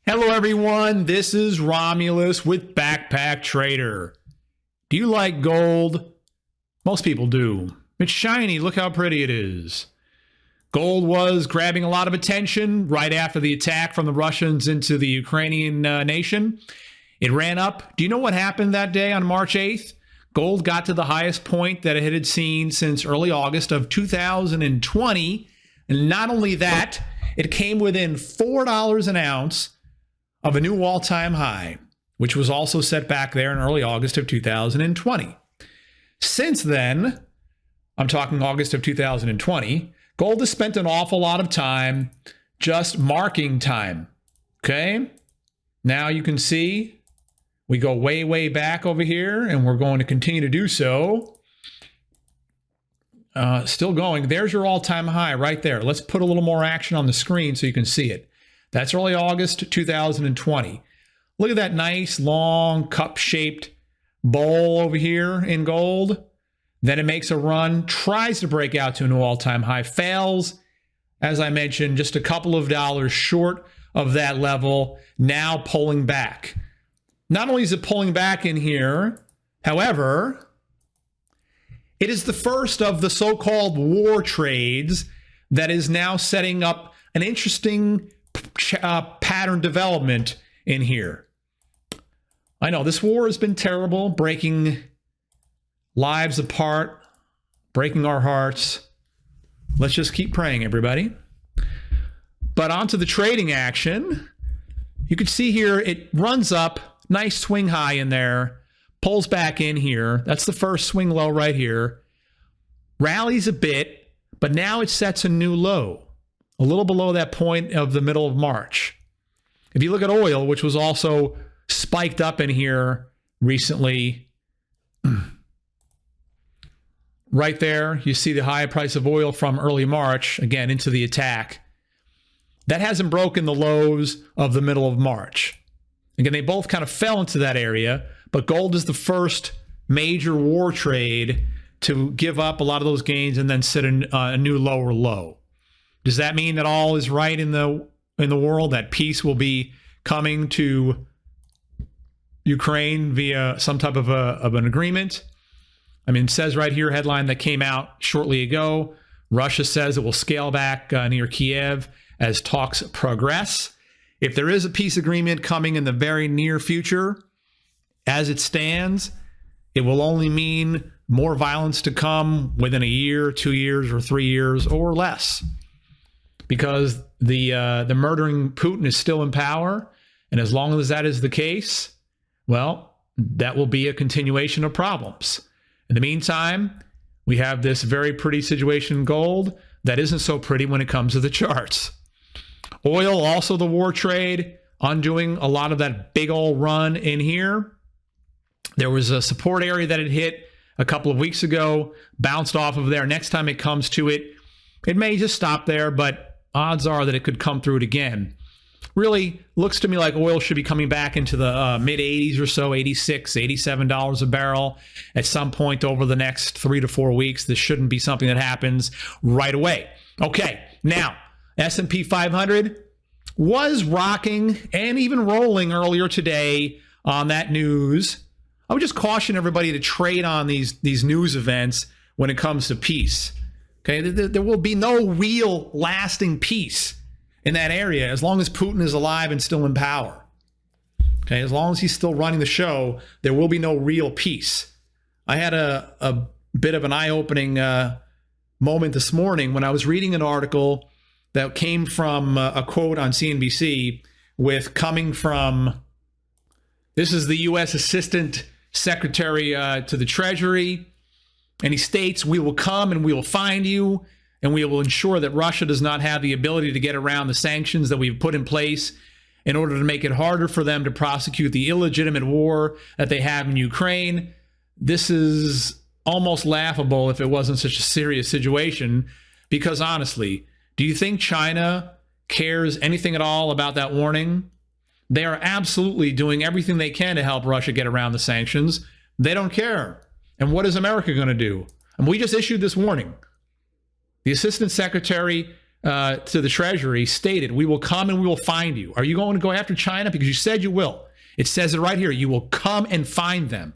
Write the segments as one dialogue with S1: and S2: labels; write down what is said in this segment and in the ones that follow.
S1: Hello everyone, this is Romulus with Backpack Trader. Do you like gold? Most people do. It's shiny, look how pretty it is. Gold was grabbing a lot of attention right after the attack from the Russians into the Ukrainian nation. It ran up. Do you know what happened that day on March 8th? Gold got to the highest point that it had seen since early August of 2020. And not only that, it came within $4 an ounce of a new all-time high, which was also set back there in early August of 2020. Since then, I'm talking August of 2020, gold has spent an awful lot of time just marking time, okay? Now you can see we go way, way back over here, and we're going to continue to do so. Still going. There's your all-time high right there. Let's put a little more action on the screen so you can see it. That's early August 2020. Look at that nice, long, cup-shaped bowl over here in gold. Then it makes a run, tries to break out to a new all-time high, fails. As I mentioned, just a couple of dollars short of that level, now pulling back. Not only is it pulling back in here, however, it is the first of the so-called war trades that is now setting up an interesting pattern development in here. I know this war has been terrible, breaking lives apart, breaking our hearts. Let's just keep praying, everybody. But onto the trading action. You can see here it runs up, nice swing high in there, pulls back in here. That's the first swing low right here. Rallies a bit, but now it sets a new low, a little below that point of the middle of March. If you look at oil, which was also spiked up in here recently, right there, you see the high price of oil from early March, again, into the attack. That hasn't broken the lows of the middle of March. Again, they both kind of fell into that area, but gold is the first major war trade to give up a lot of those gains and then set a new lower low. Does that mean that all is right in the world, that peace will be coming to Ukraine via some type of an agreement? I mean, it says right here, headline that came out shortly ago, Russia says it will scale back near Kiev as talks progress. If there is a peace agreement coming in the very near future, as it stands, it will only mean more violence to come within a year, 2 years, or 3 years, or less. Because the murdering Putin is still in power, and as long as that is the case, well, that will be a continuation of problems. In the meantime, we have this very pretty situation in gold that isn't so pretty when it comes to the charts. Oil, also the war trade, undoing a lot of that big old run in here. There was a support area that it hit a couple of weeks ago, bounced off of there. Next time it comes to it, it may just stop there, but odds are that it could come through it again. Really looks to me like oil should be coming back into the mid-80s or so, $86, $87 a barrel at some point over the next 3 to 4 weeks. This shouldn't be something that happens right away. Okay, now, S&P 500 was rocking and even rolling earlier today on that news. I would just caution everybody to trade on these news events when it comes to peace. Okay, there will be no real lasting peace in that area as long as Putin is alive and still in power. Okay, as long as he's still running the show, there will be no real peace. I had a bit of an eye-opening moment this morning when I was reading an article that came from a quote on CNBC coming from, this is the U.S. Assistant Secretary to the Treasury. And he states, "We will come and we will find you, and we will ensure that Russia does not have the ability to get around the sanctions that we've put in place in order to make it harder for them to prosecute the illegitimate war that they have in Ukraine." This is almost laughable if it wasn't such a serious situation, because honestly, do you think China cares anything at all about that warning? They are absolutely doing everything they can to help Russia get around the sanctions. They don't care. And what is America going to do? And we just issued this warning. The Assistant Secretary to the Treasury stated, "We will come and we will find you." Are you going to go after China? Because you said you will. It says it right here. You will come and find them.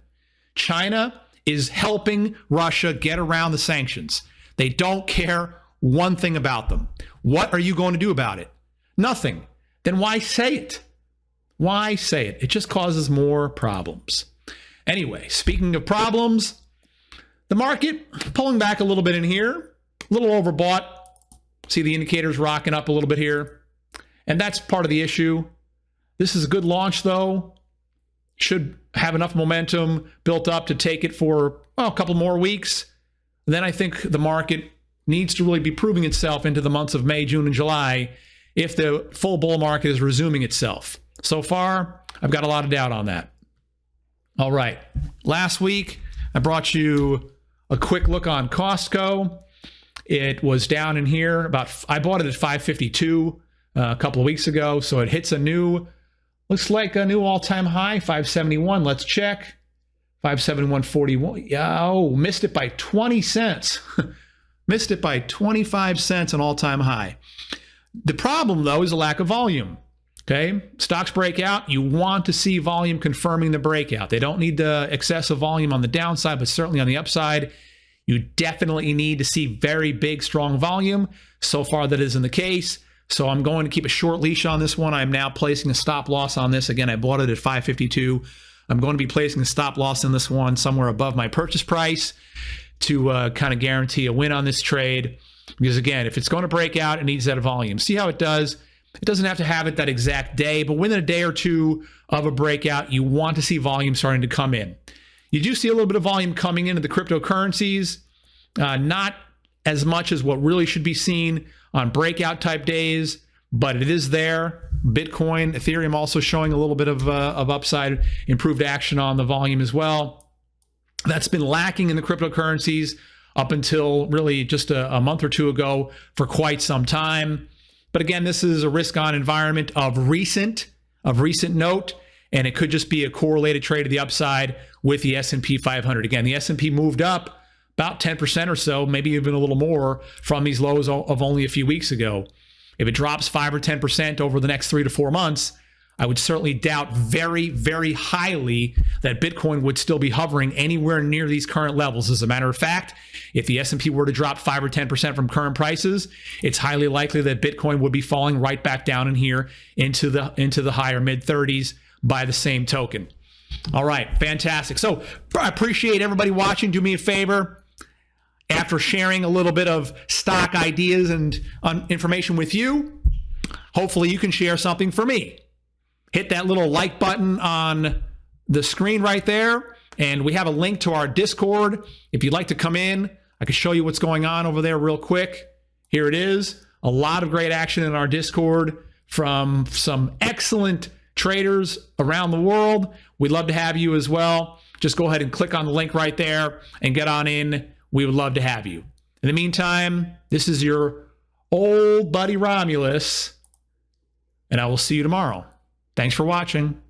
S1: China is helping Russia get around the sanctions. They don't care one thing about them. What are you going to do about it? Nothing. Then why say it? Why say it? It just causes more problems. Anyway, speaking of problems, the market pulling back a little bit in here, a little overbought. See the indicators rocking up a little bit here. And that's part of the issue. This is a good launch, though. Should have enough momentum built up to take it for a couple more weeks. Then I think the market needs to really be proving itself into the months of May, June, and July if the full bull market is resuming itself. So far, I've got a lot of doubt on that. All right. Last week, I brought you a quick look on Costco. It was down in here. I bought it at 552 a couple of weeks ago. So it hits looks like a new all-time high, 571. Let's check. 571.41. Yeah, oh, missed it by 20 cents. Missed it by 25 cents, an all-time high. The problem, though, is a lack of volume. Okay, stocks break out. You want to see volume confirming the breakout. They don't need the excessive volume on the downside, but certainly on the upside, you definitely need to see very big, strong volume. So far, that isn't the case. So I'm going to keep a short leash on this one. I'm now placing a stop loss on this. Again, I bought it at 552. I'm going to be placing a stop loss in this one somewhere above my purchase price to kind of guarantee a win on this trade. Because again, if it's going to break out, it needs that volume. See how it does. It doesn't have to have it that exact day, but within a day or two of a breakout, you want to see volume starting to come in. You do see a little bit of volume coming into the cryptocurrencies, not as much as what really should be seen on breakout type days, but it is there. Bitcoin, Ethereum also showing a little bit of upside, improved action on the volume as well. That's been lacking in the cryptocurrencies up until really just a month or two ago for quite some time. But again, this is a risk-on environment of recent note, and it could just be a correlated trade to the upside with the S&P 500. Again, the S&P moved up about 10% or so, maybe even a little more from these lows of only a few weeks ago. If it drops 5 or 10% over the next 3 to 4 months, I would certainly doubt very, very highly that Bitcoin would still be hovering anywhere near these current levels. As a matter of fact, if the S&P were to drop 5 or 10% from current prices, it's highly likely that Bitcoin would be falling right back down in here into the higher mid-30s by the same token. All right, fantastic. So I appreciate everybody watching. Do me a favor. After sharing a little bit of stock ideas and information with you, hopefully you can share something for me. Hit that little like button on the screen right there. And we have a link to our Discord. If you'd like to come in, I can show you what's going on over there real quick. Here it is. A lot of great action in our Discord from some excellent traders around the world. We'd love to have you as well. Just go ahead and click on the link right there and get on in. We would love to have you. In the meantime, this is your old buddy Romulus, and I will see you tomorrow. Thanks for watching.